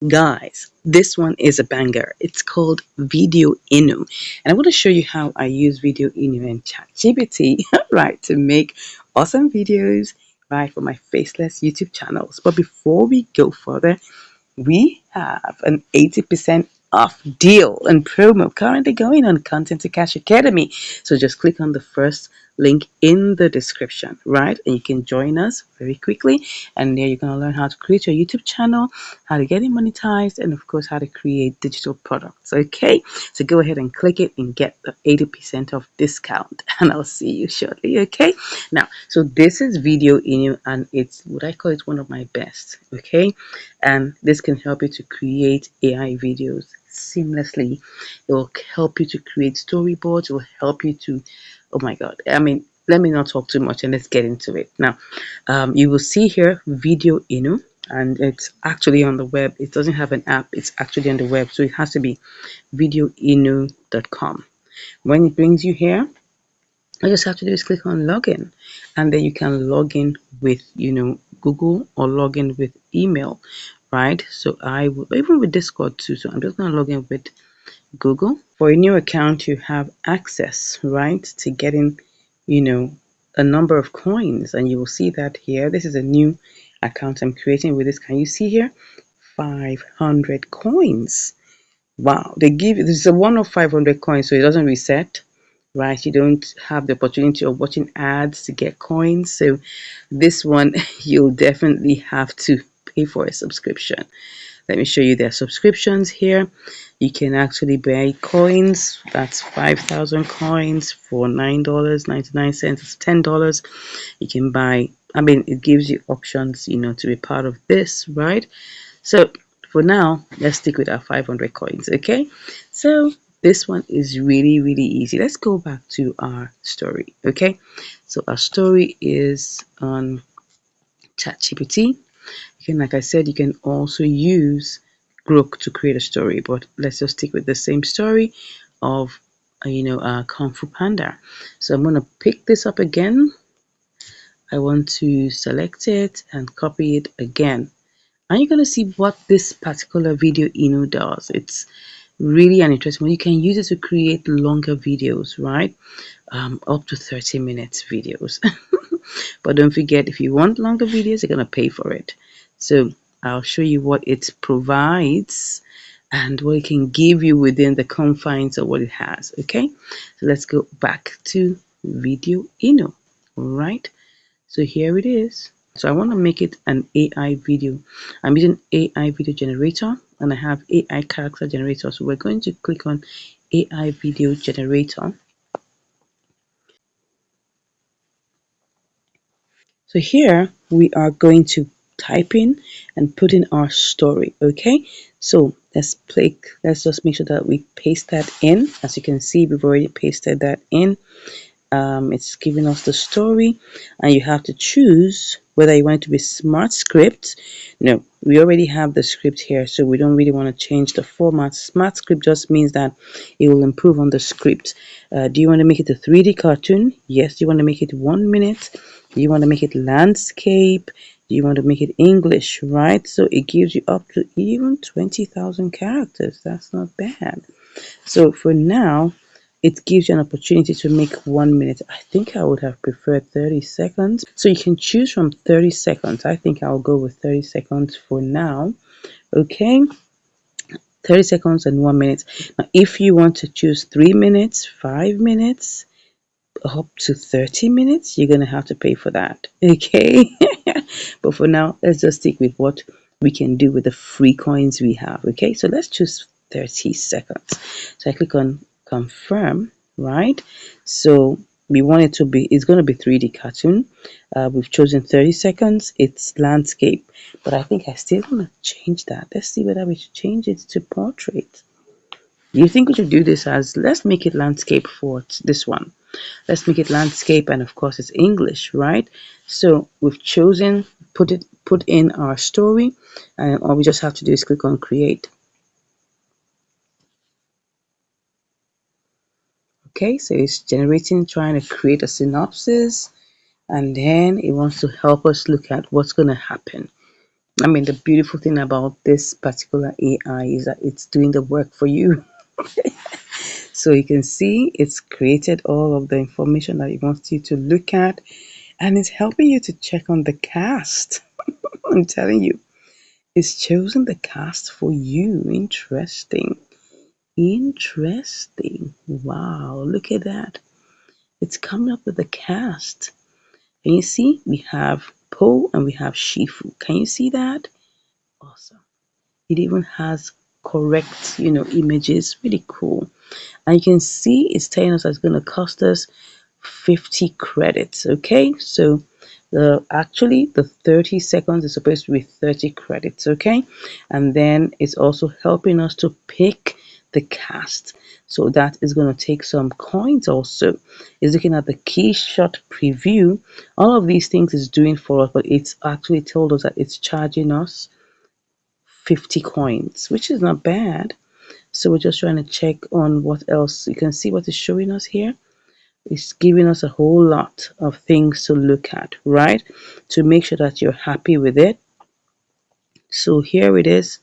Guys, this one is a banger. It's called VideoInu. And I want to show you how I use VideoInu and ChatGPT, right, to make awesome videos, right, for my Faceless YouTube channels. But before we go further, we have an 80% off deal and promo currently going on Content to Cash Academy. So just click on the first link in the description, right? And you can join us very quickly. And there you're going to learn how to create your YouTube channel, how to get it monetized, and of course, how to create digital products. Okay, so go ahead and click it and get the 80% off discount. And I'll see you shortly. Okay, now, so this is VideoInu, and it's what I call it one of my best. Okay, and this can help you to create AI videos seamlessly. It will help you to create storyboards. It will help you to, oh my god, I mean, let me not talk too much and let's get into it now. You will see here VideoInu, and it's actually on the web. It doesn't have an app, it's actually on the web, so it has to be VideoInu.com. When it brings you here, all you just have to do is click on login, and then you can log in with Google, or log in with email, right? So I will, even with Discord too, so I'm just going to log in with Google. For a new account, you have access, right, to getting a number of coins, and you will see that here. This is a new account I'm creating with this. Can you see here? 500 coins. Wow, they give you, this is a one of 500 coins, so it doesn't reset, right? You don't have the opportunity of watching ads to get coins. So this one you'll definitely have to pay for a subscription. Let me show you their subscriptions here. You can actually buy coins. That's 5,000 coins for $9.99. It's $10. You can buy, I mean, it gives you options, to be part of this, right? So for now, let's stick with our 500 coins. Okay, so this one is really easy. Let's go back to our story. Okay, so our story is on ChatGPT. You can, like I said, you can also use Grok to create a story, but let's just stick with the same story of Kung Fu Panda. So I'm going to pick this up again. I want to select it and copy it again, and you're going to see what this particular VideoInu does. It's really an interesting one. You can use it to create longer videos, right? Up to 30 minutes videos. But don't forget, if you want longer videos, you're going to pay for it. So I'll show you what it provides and what it can give you within the confines of what it has. Okay, so let's go back to VideoInu. All right, so here it is. So I want to make it an AI video. I'm using AI video generator, and I have AI character generator. So we're going to click on AI video generator. So here we are going to type in and put in our story. Okay, so let's just make sure that we paste that in. As you can see, we've already pasted that in. It's giving us the story, and you have to choose whether you want it to be smart script. No, we already have the script here, so we don't really want to change the format. Smart script just means that it will improve on the script. Do you want to make it a 3D cartoon? Yes. Do you want to make it 1 minute? Do you want to make it landscape? Do you want to make it English, right? So it gives you up to even 20,000 characters. That's not bad. So for now, it gives you an opportunity to make 1 minute. I think I would have preferred 30 seconds. So you can choose from 30 seconds. I think I'll go with 30 seconds for now. Okay, 30 seconds and 1 minute. Now, if you want to choose 3 minutes, 5 minutes, up to 30 minutes, you're going to have to pay for that. Okay, but for now, let's just stick with what we can do with the free coins we have. Okay, so let's choose 30 seconds. So I click on confirm, right? So we want it to be, it's going to be 3D cartoon. We've chosen 30 seconds. It's landscape, but I think I still want to change that. Let's see whether we should change it to portrait. Do you think we should do this as, let's make it landscape for this one. Let's make it landscape, and of course it's English, right? So we've chosen, put in our story, and all we just have to do is click on create. Okay, so it's generating, trying to create a synopsis, and then it wants to help us look at what's going to happen. I mean, the beautiful thing about this particular AI is that it's doing the work for you. So you can see it's created all of the information that it wants you to look at, and it's helping you to check on the cast. I'm telling you, it's chosen the cast for you. Interesting. Interesting. Wow, look at that. It's coming up with the cast. Can you see? We have Po and we have Shifu. Can you see that? Awesome. It even has correct, images. Really cool. And you can see it's telling us that it's going to cost us 50 credits. Okay, so the 30 seconds is supposed to be 30 credits. Okay, and then it's also helping us to pick the cast, so that is going to take some coins. Also, it's looking at the key shot preview. All of these things is doing for us, but it's actually told us that it's charging us 50 coins, which is not bad. So we're just trying to check on what else. You can see what is showing us here. It's giving us a whole lot of things to look at, right? To make sure that you're happy with it. So here it is.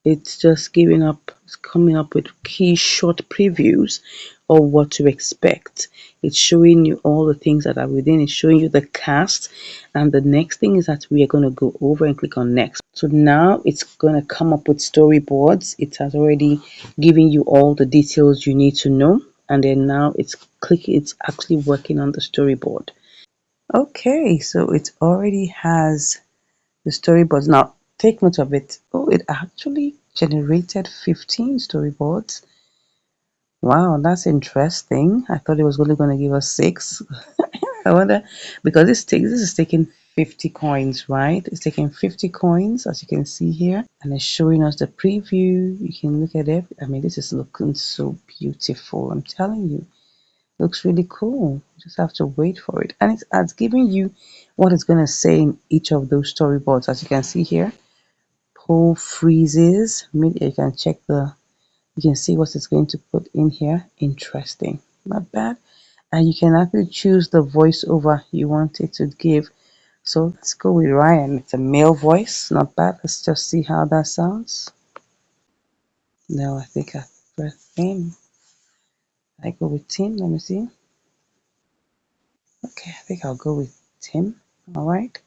It's just it's coming up with key short previews of what to expect. It's showing you all the things that are within. It's showing you the cast. And the next thing is that we are going to go over and click on next. So now it's going to come up with storyboards. It has already given you all the details you need to know. And then now it's actually working on the storyboard. Okay, so it already has the storyboards. Now, take note of it. Oh, it actually generated 15 storyboards. Wow, that's interesting. I thought it was only going to give us 6. I wonder, because this is taking 50 coins, right? It's taking 50 coins, as you can see here, and it's showing us the preview. You can look at it. I mean, this is looking so beautiful. I'm telling you, looks really cool. You just have to wait for it, and it's giving you what it's going to say in each of those storyboards, as you can see here. Poll freezes. Maybe you can check you can see what it's going to put in here. Interesting, not bad. And you can actually choose the voiceover you want it to give. So let's go with Ryan. It's a male voice, not bad. Let's just see how that sounds. No, I think I press him. I go with Tim. Let me see. Okay, I think I'll go with Tim. All right.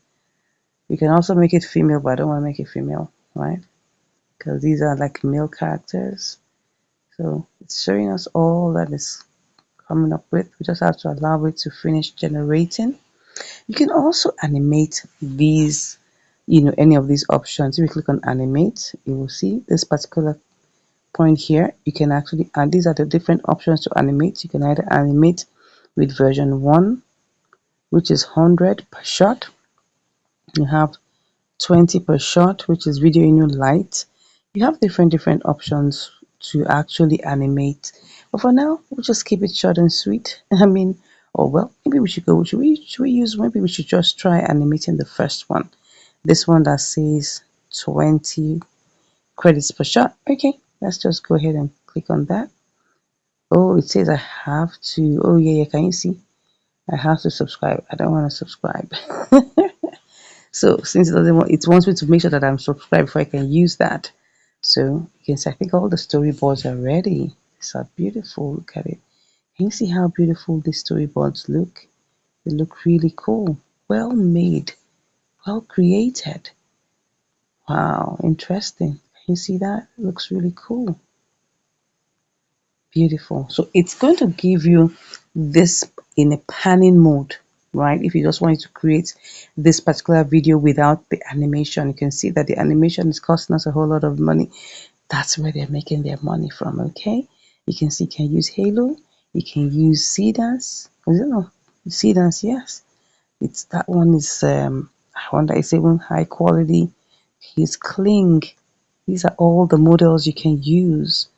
You can also make it female, but I don't want to make it female, right? Because these are like male characters. So it's showing us all that is coming up with. We just have to allow it to finish generating. You can also animate these, any of these options. If you click on animate, you will see this particular point here. You can actually add, these are the different options to animate. You can either animate with version 1, which is 100 per shot. You have 20 per shot, which is VideoInu Lite. You have different options to actually animate. But for now, we'll just keep it short and sweet. I mean, oh well, maybe we should go. Maybe we should just try animating the first one. This one that says 20 credits per shot. Okay, let's just go ahead and click on that. Oh, it says I have to. Oh, yeah, can you see? I have to subscribe. I don't want to subscribe. So since it wants me to make sure that I'm subscribed before I can use that. So you can see, I think all the storyboards are ready. These are beautiful. Look at it. Can you see how beautiful these storyboards look? They look really cool. Well made. Well created. Wow, interesting. Can you see that? It looks really cool. Beautiful. So it's going to give you this in a panning mode, right? If you just wanted to create this particular video without the animation, you can see that the animation is costing us a whole lot of money. That's where they're making their money from. Okay, you can see you can use Halo, you can use Seedance. I don't know, Seedance, yes, it's that one is I wonder, it's even high quality. He's Kling. These are all the models you can use,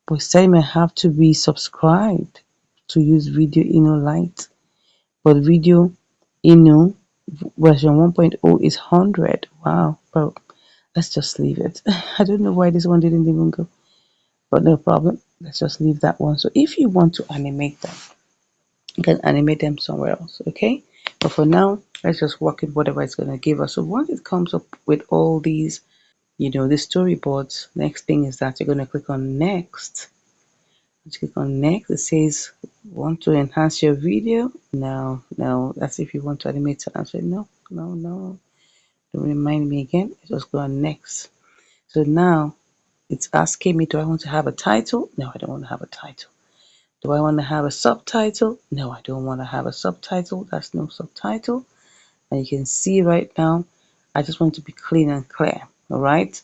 but say may have to be subscribed to use VideoInu Lite. But VideoInu version 1.0 is 100. Wow, bro, let's just leave it. I don't know why this one didn't even go, but no problem. Let's just leave that one. So if you want to animate them, you can animate them somewhere else, okay? But for now, Let's just work in whatever it's going to give us. So once it comes up with all these, the storyboards, next thing is that you're going to click on next. Click on next. It says, want to enhance your video? No, no. That's if you want to animate. So I say no, no, no. Don't remind me again. Just go on next. So now it's asking me, do I want to have a title? No, I don't want to have a title. Do I want to have a subtitle? No, I don't want to have a subtitle. That's no subtitle. And you can see right now, I just want to be clean and clear. All right.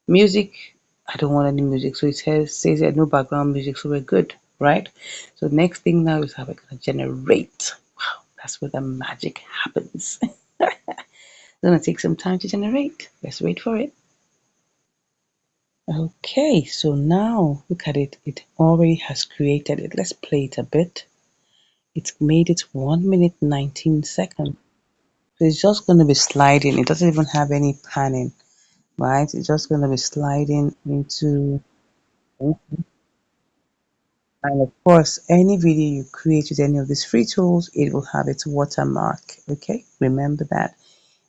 Music, I don't want any music. So it says that no background music. So we're good, right? So next thing now is how we're going to generate. Wow, that's where the magic happens. It's going to take some time to generate. Let's wait for it. Okay, so now look at it. It already has created it. Let's play it a bit. It's made it 1 minute 19 seconds. So it's just going to be sliding. It doesn't even have any panning, right? It's just going to be sliding into, and of course, any video you create with any of these free tools, it will have its watermark. Okay, remember that.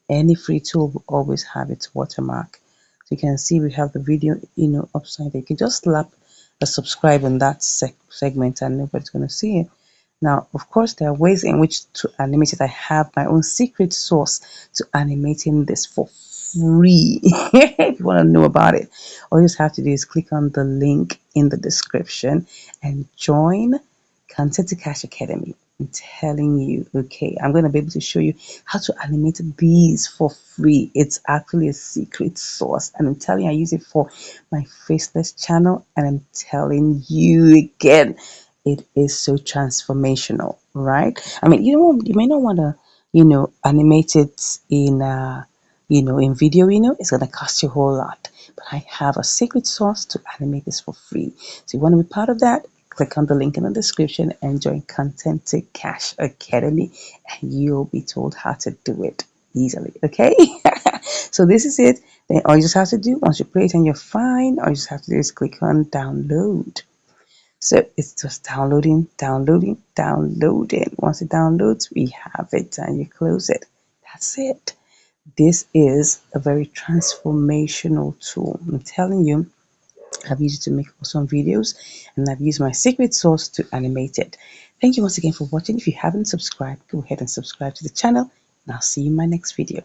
Any free tool will always have its watermark. So you can see we have the video, upside down. You can just slap a subscribe on that segment and nobody's going to see it. Now, of course, there are ways in which to animate it. I have my own secret sauce to animating this for free. If you want to know about it, all you just have to do is click on the link in the description and join Content to Cash Academy. I'm telling you, okay, I'm going to be able to show you how to animate these for free. It's actually a secret sauce, and I'm telling you, I use it for my Faceless channel, and I'm telling you again, it is so transformational, right? I mean, you may not want to, animate it in VideoInu. It's going to cost you a whole lot, but I have a secret sauce to animate this for free. So you want to be part of that? Click on the link in the description and join Content to Cash Academy, and you'll be told how to do it easily. Okay. So this is it. Then all you just have to do, once you play it and you're fine, all you just have to do is click on download. So it's just downloading, downloading, downloading. Once it downloads, we have it, and you close it. That's it. This is a very transformational tool. I'm telling you, I've used it to make awesome videos, and I've used my secret sauce to animate it. Thank you once again for watching. If you haven't subscribed, go ahead and subscribe to the channel, and I'll see you in my next video.